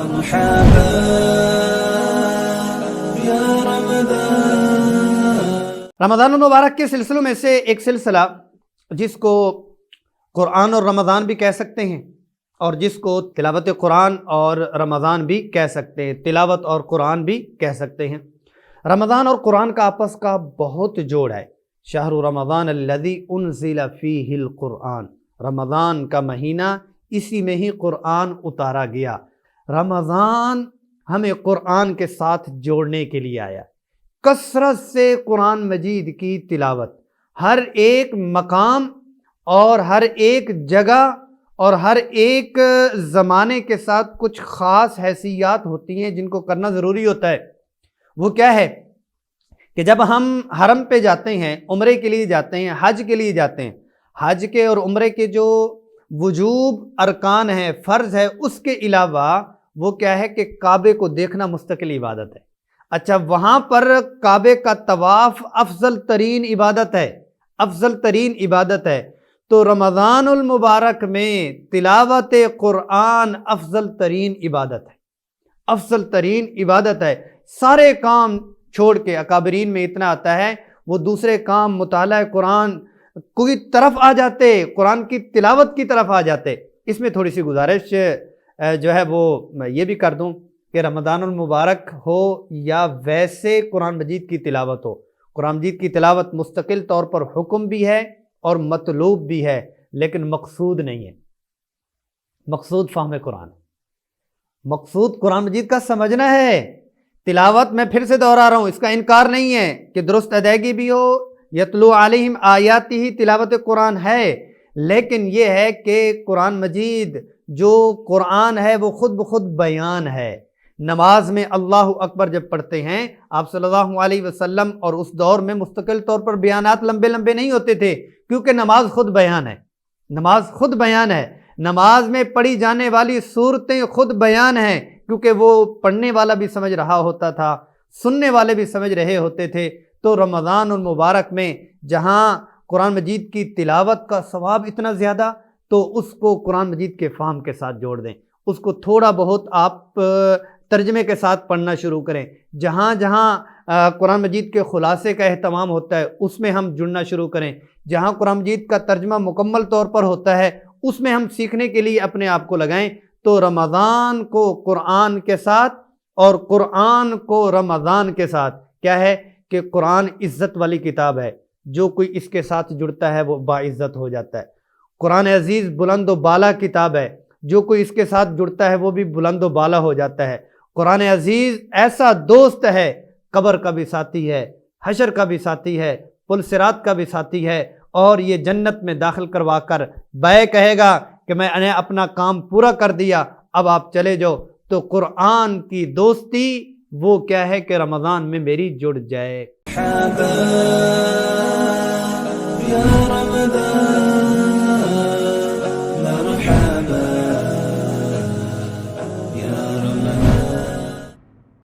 مرحبا یا رمضان۔ رمضان المبارک کے سلسلوں میں سے ایک سلسلہ جس کو قرآن اور رمضان بھی کہہ سکتے ہیں، اور جس کو تلاوت قرآن اور رمضان بھی کہہ سکتے ہیں، تلاوت اور قرآن بھی کہہ سکتے ہیں۔ رمضان اور قرآن کا آپس کا بہت جوڑ ہے۔ شہر رمضان الذی انزل فیہ القرآن، رمضان کا مہینہ، اسی میں ہی قرآن اتارا گیا۔ رمضان ہمیں قرآن کے ساتھ جوڑنے کے لیے آیا۔ کثرت سے قرآن مجید کی تلاوت، ہر ایک مقام اور ہر ایک جگہ اور ہر ایک زمانے کے ساتھ کچھ خاص حیثیات ہوتی ہیں جن کو کرنا ضروری ہوتا ہے۔ وہ کیا ہے کہ جب ہم حرم پہ جاتے ہیں، عمرے کے لیے جاتے ہیں، حج کے لیے جاتے ہیں، حج کے اور عمرے کے جو وجوب ارکان ہیں، فرض ہے، اس کے علاوہ وہ کیا ہے کہ کعبے کو دیکھنا مستقل عبادت ہے۔ اچھا، وہاں پر کعبے کا طواف افضل ترین عبادت ہے، افضل ترین عبادت ہے۔ تو رمضان المبارک میں تلاوت قرآن افضل ترین عبادت ہے، افضل ترین عبادت ہے۔ سارے کام چھوڑ کے، اکابرین میں اتنا آتا ہے، وہ دوسرے کام مطالعہ قرآن کوئی طرف آ جاتے، قرآن کی تلاوت کی طرف آ جاتے۔ اس میں تھوڑی سی گزارش جو ہے وہ میں یہ بھی کر دوں کہ رمضان المبارک ہو یا ویسے قرآن مجید کی تلاوت ہو، قرآن مجید کی تلاوت مستقل طور پر حکم بھی ہے اور مطلوب بھی ہے، لیکن مقصود نہیں ہے۔ مقصود فہم قرآن، مقصود قرآن مجید کا سمجھنا ہے۔ تلاوت میں پھر سے دوہرا رہا ہوں، اس کا انکار نہیں ہے کہ درست ادائیگی بھی ہو، یتلو علیہم آیاتی ہی تلاوت قرآن ہے، لیکن یہ ہے کہ قرآن مجید جو قرآن ہے وہ خود بخود بیان ہے۔ نماز میں اللہ اکبر جب پڑھتے ہیں آپ صلی اللہ علیہ وسلم، اور اس دور میں مستقل طور پر بیانات لمبے لمبے نہیں ہوتے تھے، کیونکہ نماز خود بیان ہے، نماز خود بیان ہے۔ نماز میں پڑھی جانے والی صورتیں خود بیان ہیں، کیونکہ وہ پڑھنے والا بھی سمجھ رہا ہوتا تھا، سننے والے بھی سمجھ رہے ہوتے تھے۔ تو رمضان المبارک میں جہاں قرآن مجید کی تلاوت کا ثواب اتنا زیادہ، تو اس کو قرآن مجید کے فہم کے ساتھ جوڑ دیں، اس کو تھوڑا بہت آپ ترجمے کے ساتھ پڑھنا شروع کریں۔ جہاں جہاں قرآن مجید کے خلاصے کا اہتمام ہوتا ہے اس میں ہم جڑنا شروع کریں۔ جہاں قرآن مجید کا ترجمہ مکمل طور پر ہوتا ہے اس میں ہم سیکھنے کے لیے اپنے آپ کو لگائیں۔ تو رمضان کو قرآن کے ساتھ اور قرآن کو رمضان کے ساتھ کیا ہے کہ قرآن عزت والی کتاب ہے، جو کوئی اس کے ساتھ جڑتا ہے وہ باعزت ہو جاتا ہے۔ قرآن عزیز بلند و بالا کتاب ہے، جو کوئی اس کے ساتھ جڑتا ہے وہ بھی بلند و بالا ہو جاتا ہے۔ قرآن عزیز ایسا دوست ہے، قبر کا بھی ساتھی ہے، حشر کا بھی ساتھی ہے، پل صراط کا بھی ساتھی ہے، اور یہ جنت میں داخل کروا کر بے کہے گا کہ میں نے اپنا کام پورا کر دیا، اب آپ چلے جاؤ۔ تو قرآن کی دوستی وہ کیا ہے کہ رمضان میں میری جڑ جائے۔ مرحبا یا رمضان۔